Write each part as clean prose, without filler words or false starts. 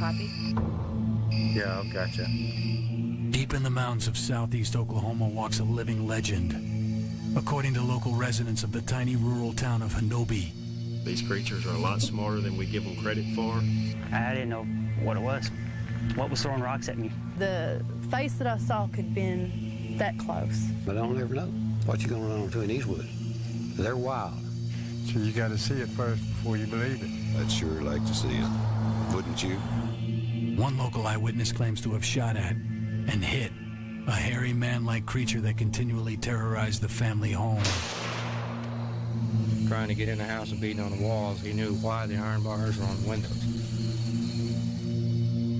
copy? Yeah, I've got you. Deep in the mountains of southeast Oklahoma walks a living legend. According to local residents of the tiny rural town of Hanobi, these creatures are a lot smarter than we give them credit for. I didn't know what it was. What was throwing rocks at me? The face that I saw could have been that close. But I don't ever know what you're going to run into in these woods. They're wild. So you got to see it first before you believe it. I'd sure like to see it, wouldn't you? One local eyewitness claims to have shot at and hit a hairy man-like creature that continually terrorized the family home. Trying to get in the house and beating on the walls, he knew why the iron bars were on the windows.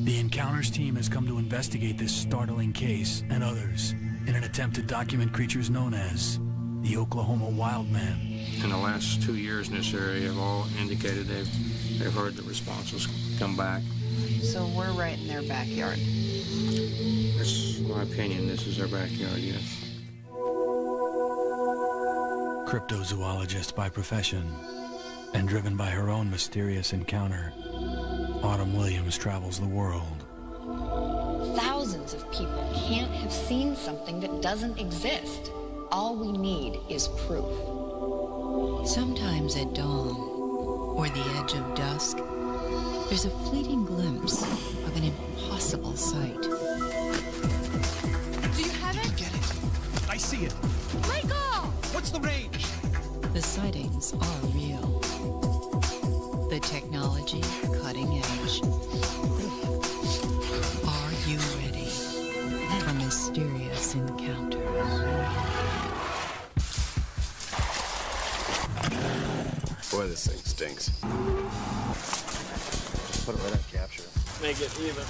The Encounters team has come to investigate this startling case and others in an attempt to document creatures known as the Oklahoma Wildman. In the last 2 years in this area have all indicated they've heard the responses come back. So we're right in their backyard. That's my opinion. This is their backyard, yes. Cryptozoologist by profession and driven by her own mysterious encounter, Autumn Williams travels the world. Thousands of people can't have seen something that doesn't exist. All we need is proof. Sometimes at dawn, or the edge of dusk, there's a fleeting glimpse of an impossible sight. Do you have it? Get it. I see it. Let go! What's the range? The sightings are real. The technology, cutting edge. Are you ready for mysterious encounters? Boy, this thing stinks. Put it right on capture. Make it even.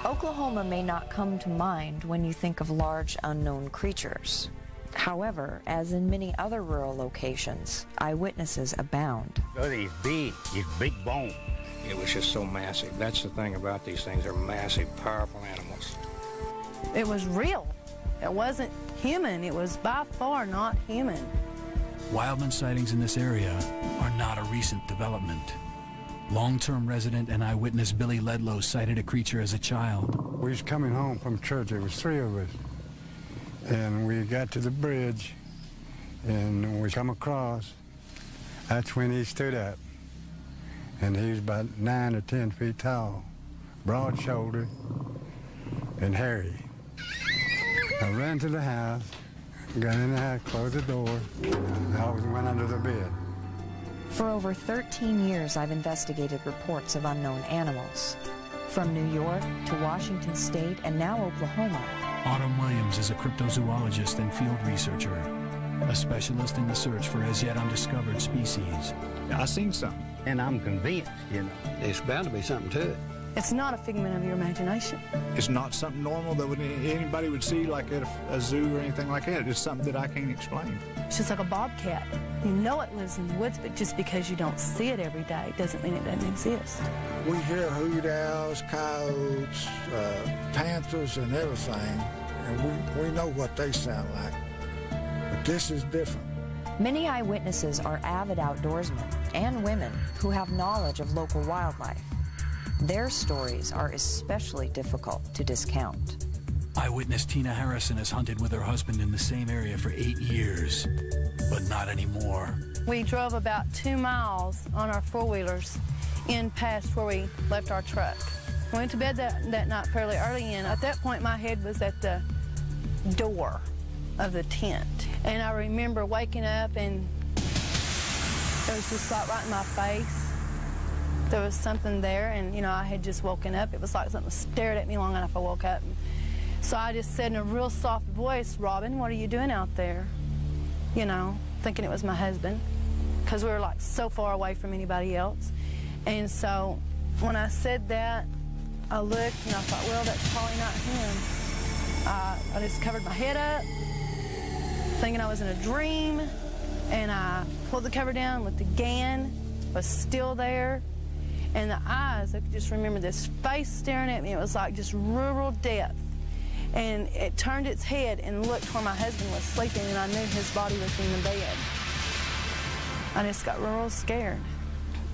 Oklahoma may not come to mind when you think of large unknown creatures. However, as in many other rural locations, eyewitnesses abound. Oh, he's big bone. It was just so massive. That's the thing about these things. They're massive, powerful animals. It was real. It wasn't human. It was by far not human. Wildman sightings in this area are not a recent development. Long-term resident and eyewitness Billy Ledlow sighted a creature as a child. We was coming home from church. There was 3 of us. And we got to the bridge, and we come across. That's when he stood up. And he was about 9 or 10 feet tall, broad-shouldered, and hairy. I ran to the house, got in the house, closed the door, and I always went under the bed. For over 13 years, I've investigated reports of unknown animals. From New York to Washington State and now Oklahoma. Autumn Williams is a cryptozoologist and field researcher, a specialist in the search for as yet undiscovered species. I seen something. And I'm convinced, you know. There's bound to be something to it. It's not a figment of your imagination. It's not something normal that anybody would see like at a zoo or anything like that. It's something that I can't explain. It's just like a bobcat. You know it lives in the woods, but just because you don't see it every day doesn't mean it doesn't exist. We hear hoot owls, coyotes, panthers, and everything, and we know what they sound like. But this is different. Many eyewitnesses are avid outdoorsmen and women who have knowledge of local wildlife. Their stories are especially difficult to discount. Eyewitness Tina Harrison has hunted with her husband in the same area for 8 years, but not anymore. We drove about 2 miles on our four-wheelers in past where we left our truck. We went to bed that night fairly early, and at that point my head was at the door of the tent. And I remember waking up and it was just like right in my face. There was something there, and you know, I had just woken up. It was like something stared at me long enough I woke up. So I just said in a real soft voice, "Robin, what are you doing out there?" You know, thinking it was my husband, because we were like so far away from anybody else. And so when I said that, I looked and I thought, well, that's probably not him. I just covered my head up, thinking I was in a dream, and I pulled the cover down, looked again, was still there. And the eyes, I could just remember this face staring at me. It was like just rural depth. And it turned its head and looked where my husband was sleeping, and I knew his body was in the bed. I just got real scared.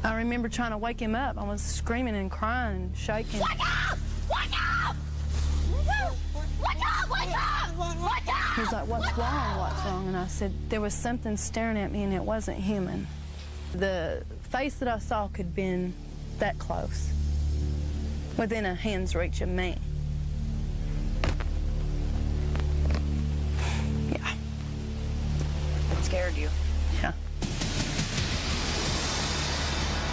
I remember trying to wake him up. I was screaming and crying and shaking. Wake up! Wake up! Wake up! Wake up! Wake up! He was like, what's wrong? What's wrong? And I said, there was something staring at me and it wasn't human. The face that I saw could have been that close, within a hand's reach of me. Yeah. It scared you? Yeah.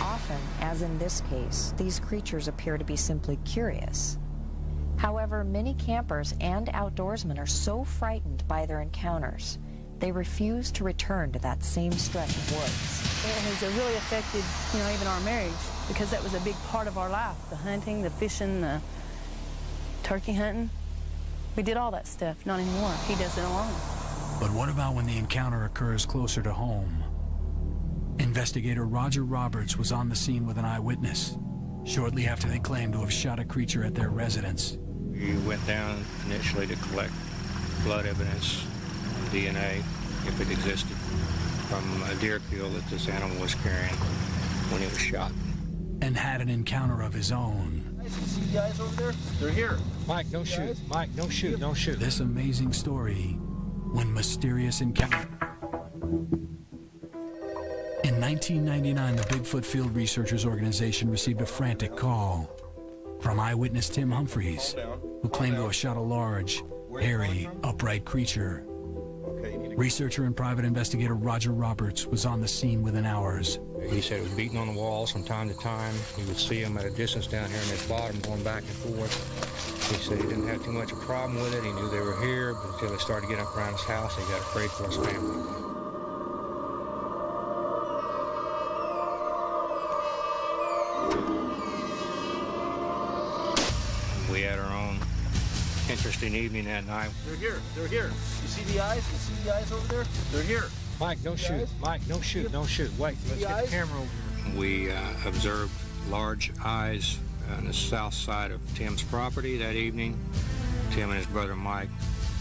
Often, as in this case, these creatures appear to be simply curious. However, many campers and outdoorsmen are so frightened by their encounters, they refuse to return to that same stretch of woods. It has really affected, you know, even our marriage, because that was a big part of our life. The hunting, the fishing, the turkey hunting. We did all that stuff, not anymore. He does it alone. But what about when the encounter occurs closer to home? Investigator Roger Roberts was on the scene with an eyewitness shortly after they claimed to have shot a creature at their residence. We went down initially to collect blood evidence, DNA, if it existed, from a deer kill that this animal was carrying when it was shot. And had an encounter of his own. You see the guys over there? They're here. Mike, don't shoot. Mike, don't shoot. Don't shoot. This amazing story, when mysterious encounter. In 1999, the Bigfoot Field Researchers Organization received a frantic call from eyewitness Tim Humphreys, who claimed to have shot a large, hairy, upright creature. Researcher and private investigator Roger Roberts was on the scene within hours. He said it was beating on the walls from time to time. He would see them at a distance down here in this bottom going back and forth. He said he didn't have too much of a problem with it. He knew they were here, but until they started getting up around his house, he got afraid for his family. We had our own interesting evening that night. They're here. They're here. You see the eyes? You see the eyes over there? They're here. Mike, don't shoot. Mike, don't shoot. Don't shoot. Wait, let's get the camera over here. We observed large eyes on the south side of Tim's property that evening. Tim and his brother Mike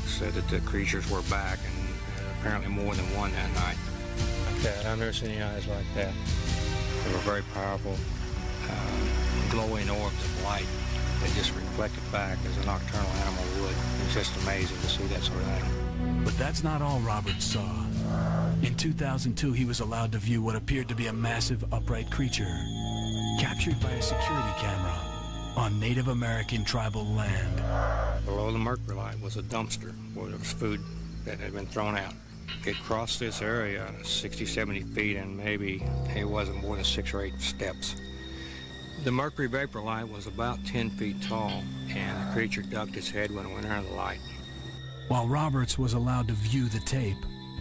said that the creatures were back, and apparently more than one that night. Like that. I've never seen any eyes like that. They were very powerful, glowing orbs of light. They just reflected back as a nocturnal animal would. It's just amazing to see that sort of thing. But that's not all Roberts saw. In 2002, he was allowed to view what appeared to be a massive upright creature, captured by a security camera on Native American tribal land. Below the mercury light was a dumpster where there was food that had been thrown out. It crossed this area 60, 70 feet, and maybe it wasn't more than 6 or 8 steps. The mercury vapor light was about 10 feet tall, and the creature ducked its head when it went under the light. While Roberts was allowed to view the tape,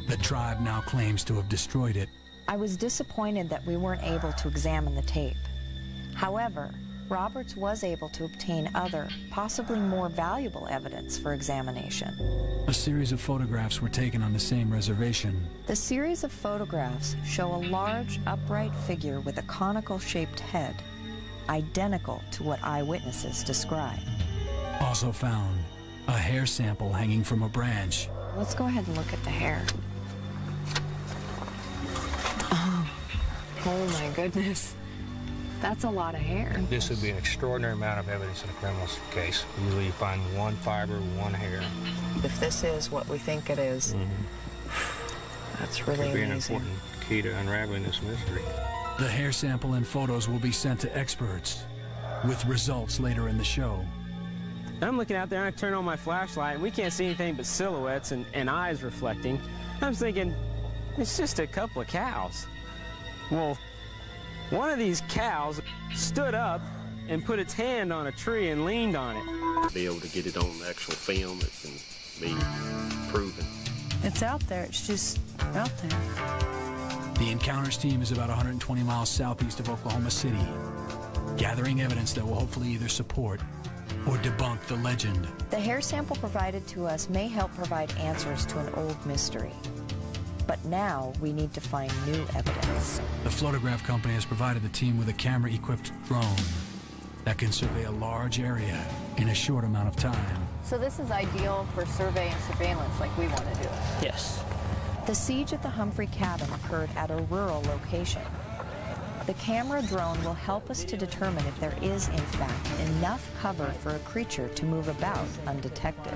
the tribe now claims to have destroyed it. I was disappointed that we weren't able to examine the tape. However, Roberts was able to obtain other, possibly more valuable evidence for examination. A series of photographs were taken on the same reservation. The series of photographs show a large, upright figure with a conical-shaped head, identical to what eyewitnesses describe. Also found a hair sample hanging from a branch. Let's go ahead and look at the hair. Oh my goodness. That's a lot of hair. This would be an extraordinary amount of evidence in a criminal case. Usually you find one fiber, one hair. If this is what we think it is, that's really amazing. It could be amazing. an important key to unraveling this mystery. The hair sample and photos will be sent to experts, with results later in the show. I'm looking out there and I turn on my flashlight and we can't see anything but silhouettes and eyes reflecting. I'm thinking, it's just a couple of cows. Well, one of these cows stood up and put its hand on a tree and leaned on it. Be able to get it on actual film that can be proven. It's out there. It's just out there. The Encounters team is about 120 miles southeast of Oklahoma City, gathering evidence that will hopefully either support or debunk the legend. The hair sample provided to us may help provide answers to an old mystery. But now we need to find new evidence. The photograph company has provided the team with a camera-equipped drone that can survey a large area in a short amount of time. So this is ideal for survey and surveillance like we want to do it? Yes. The siege of the Humphrey cabin occurred at a rural location. The camera drone will help us to determine if there is, in fact, enough cover for a creature to move about undetected.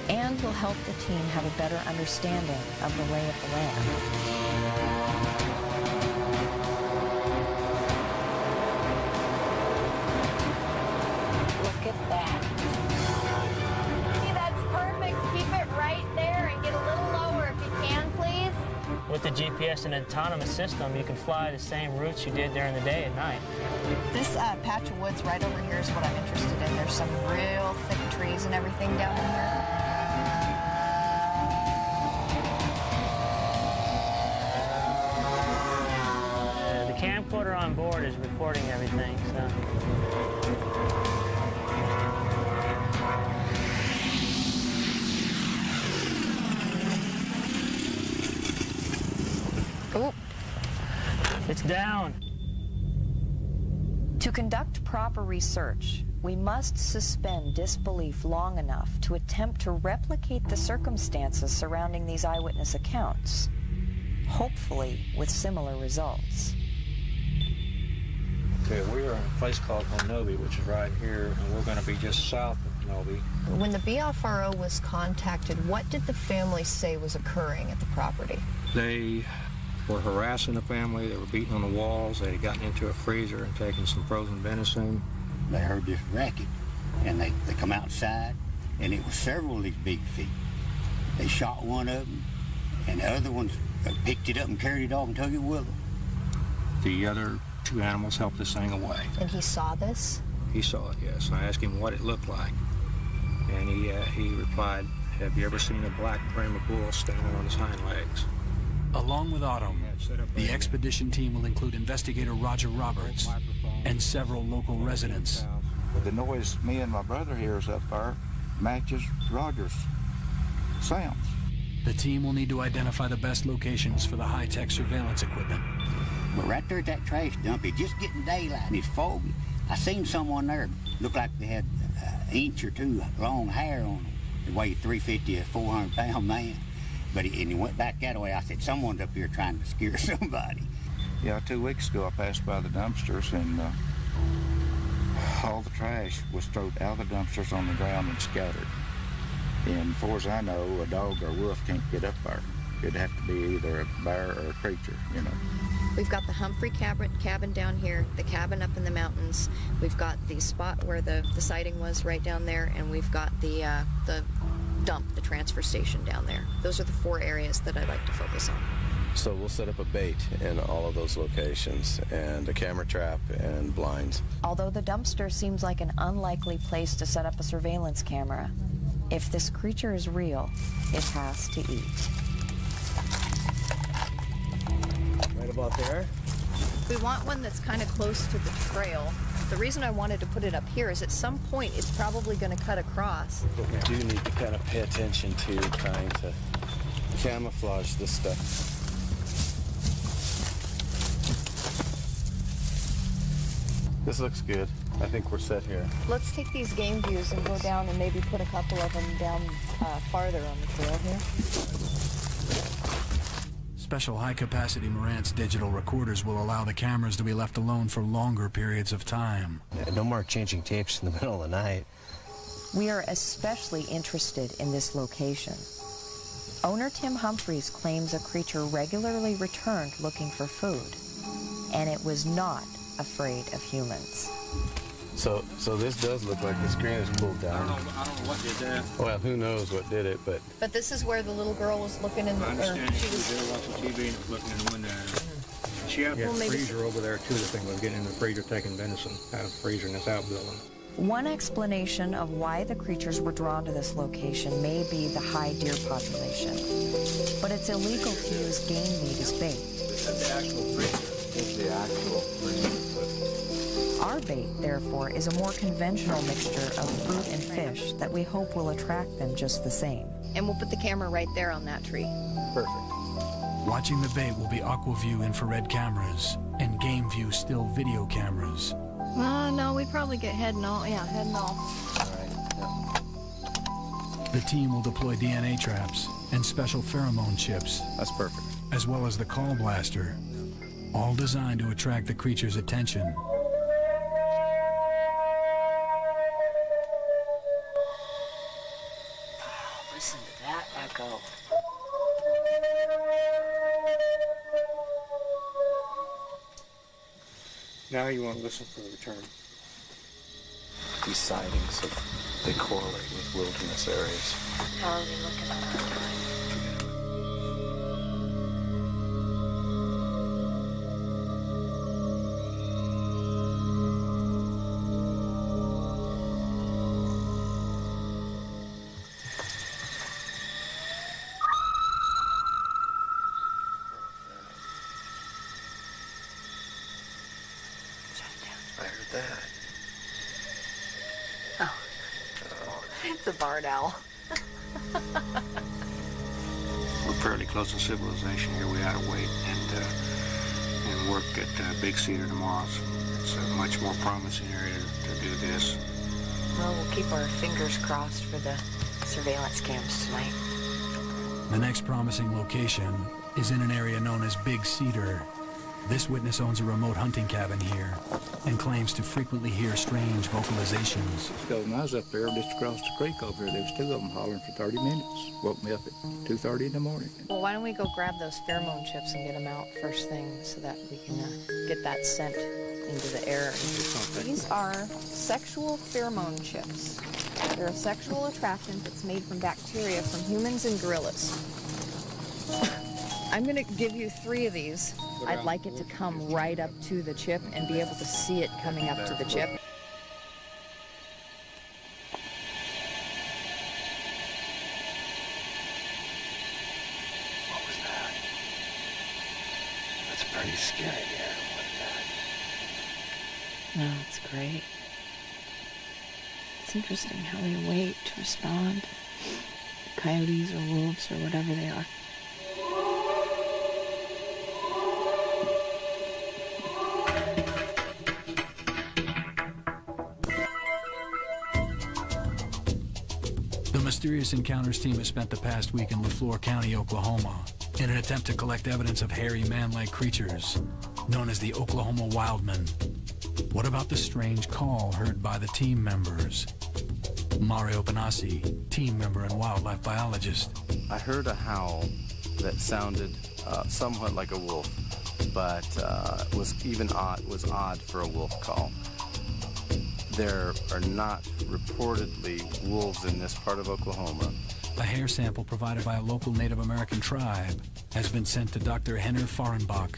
And will help the team have a better understanding of the lay of the land. Look at that. See, that's perfect. Keep it right there and get a little lower if you can, please. With the GPS and autonomous system, you can fly the same routes you did during the day at night. This patch of woods right over here is what I'm interested in. There's some real thick trees and everything down here. The camcorder on board is recording everything, so. Oop. It's down. To conduct proper research, we must suspend disbelief long enough to attempt to replicate the circumstances surrounding these eyewitness accounts, hopefully with similar results. Okay, we're in a place called Novi, which is right here, and we're going to be just south of Novi. When the BFRO was contacted, what did the family say was occurring at the property? They were harassing the family. They were beating on the walls. They had gotten into a freezer and taken some frozen venison. They heard this racket, and they come outside, and it was several of these big feet. They shot one of them, and the other ones picked it up and carried it off and took it with them. The other two animals helped this thing away. And he saw this? He saw it, yes. I asked him what it looked like, and he replied, "Have you ever seen a black Brahma bull standing on his hind legs?" Along with Autumn, the expedition team will include investigator Roger Roberts and several local residents. The noise me and my brother hears up there matches Roger's sounds. The team will need to identify the best locations for the high-tech surveillance equipment. But right there at that trash dump, it's just getting daylight and it's foggy. I seen someone there, looked like they had an inch or two long hair on them. They weighed 350, a 400-pound man. But he went back that way. I said, someone's up here trying to scare somebody. Yeah, 2 weeks ago I passed by the dumpsters and all the trash was thrown out of the dumpsters on the ground and scattered. And as far as I know, a dog or a wolf can't get up there. It'd have to be either a bear or a creature, you know. We've got the Humphrey cabin down here, the cabin up in the mountains. We've got the spot where the sighting was right down there, and we've got the dump, the transfer station down there. Those are the 4 areas that I'd like to focus on. So we'll set up a bait in all of those locations, and a camera trap and blinds. Although the dumpster seems like an unlikely place to set up a surveillance camera, if this creature is real, it has to eat. Right about there. We want one that's kind of close to the trail. The reason I wanted to put it up here is at some point it's probably going to cut across. But we do need to kind of pay attention to trying to camouflage this stuff. This looks good. I think we're set here. Let's take these game views and go down and maybe put a couple of them down farther on the trail here. Special high-capacity Marantz digital recorders will allow the cameras to be left alone for longer periods of time. No more changing tapes in the middle of the night. We are especially interested in this location. Owner Tim Humphreys claims a creature regularly returned looking for food, and it was not afraid of humans. So this does look like the screen is pulled down. I don't know what did that. Well, who knows what did it, but... But this is where the little girl was looking in the... I understand she was there watching TV and looking in the window at her. She had a freezer over there, too. The thing was getting in the freezer, taking venison out of the freezer in this outbuilding. One explanation of why the creatures were drawn to this location may be the high deer population, but it's illegal to use game meat as bait. The actual freezer. It's the actual freezer. Our bait, therefore, is a more conventional mixture of fruit and fish that we hope will attract them just the same. And we'll put the camera right there on that tree. Perfect. Watching the bait will be AquaView infrared cameras and GameView still video cameras. No, we'd probably get head and all. Yeah, head and all. All right. The team will deploy DNA traps and special pheromone chips. That's perfect. As well as the call blaster, all designed to attract the creature's attention. Listen to that echo. Now you want to listen for the return. These sightings, they correlate with wilderness areas. How are we looking at our time? I heard that. It's a barn owl. We're fairly close to civilization here. We ought to wait and work at Big Cedar tomorrow. So it's a much more promising area to do this. Well, we'll keep our fingers crossed for the surveillance cams tonight. The next promising location is in an area known as Big Cedar. This witness owns a remote hunting cabin here and claims to frequently hear strange vocalizations. So when I was up there, just across the creek over there, there was 2 of them hollering for 30 minutes. Woke me up at 2:30 in the morning. Well, why don't we go grab those pheromone chips and get them out first thing so that we can get that scent into the air. These are sexual pheromone chips. They're a sexual attractant that's made from bacteria from humans and gorillas. I'm going to give you 3 of these. I'd like it to come right up to the chip and be able to see it coming up to the chip. What was that? That's pretty scary here. What is that? No, it's great. It's interesting how they wait to respond. Coyotes or wolves or whatever they are. The Mysterious Encounters team has spent the past week in LaFleur County, Oklahoma, in an attempt to collect evidence of hairy man-like creatures known as the Oklahoma Wildman. What about the strange call heard by the team members? Mario Panassi, team member and wildlife biologist. I heard a howl that sounded somewhat like a wolf, but was odd for a wolf call. There are not reportedly wolves in this part of Oklahoma. A hair sample provided by a local Native American tribe has been sent to Dr. Henner Fahrenbach,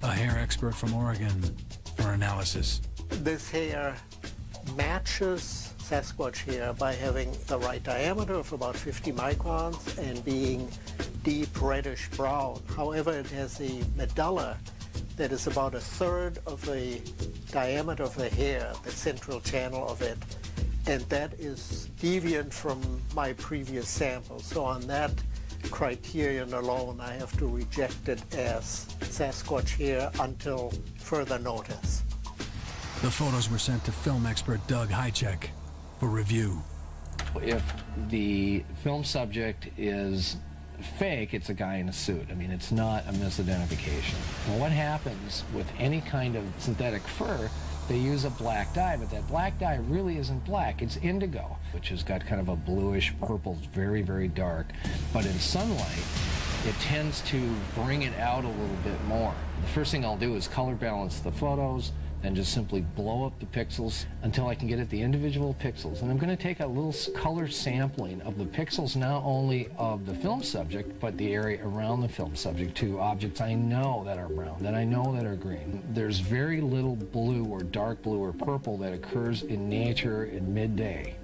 a hair expert from Oregon, for analysis. This hair matches Sasquatch hair by having the right diameter of about 50 microns and being deep reddish brown. However, it has a medulla that is about 1/3 of the diameter of the hair, the central channel of it, and that is deviant from my previous sample. So on that criterion alone, I have to reject it as Sasquatch hair until further notice. The photos were sent to film expert Doug Hychek for review. If the film subject is fake, it's a guy in a suit. I mean, it's not a misidentification. Well, what happens with any kind of synthetic fur, they use a black dye, but that black dye really isn't black, it's indigo, which has got kind of a bluish purple, very, very dark. But in sunlight, it tends to bring it out a little bit more. The first thing I'll do is color balance the photos, then just simply blow up the pixels until I can get at the individual pixels. And I'm going to take a little color sampling of the pixels, not only of the film subject, but the area around the film subject to objects I know that are brown, that I know that are green. There's very little blue or dark blue or purple that occurs in nature in midday.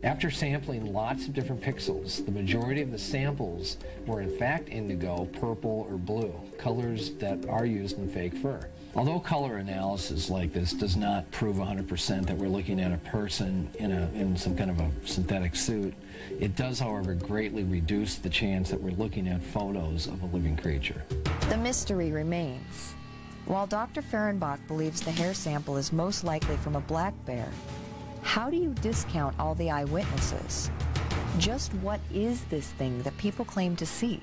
After sampling lots of different pixels, the majority of the samples were in fact indigo, purple, or blue, colors that are used in fake fur. Although color analysis like this does not prove 100% that we're looking at a person in some kind of a synthetic suit, it does, however, greatly reduce the chance that we're looking at photos of a living creature. The mystery remains. While Dr. Fahrenbach believes the hair sample is most likely from a black bear, how do you discount all the eyewitnesses? Just what is this thing that people claim to see?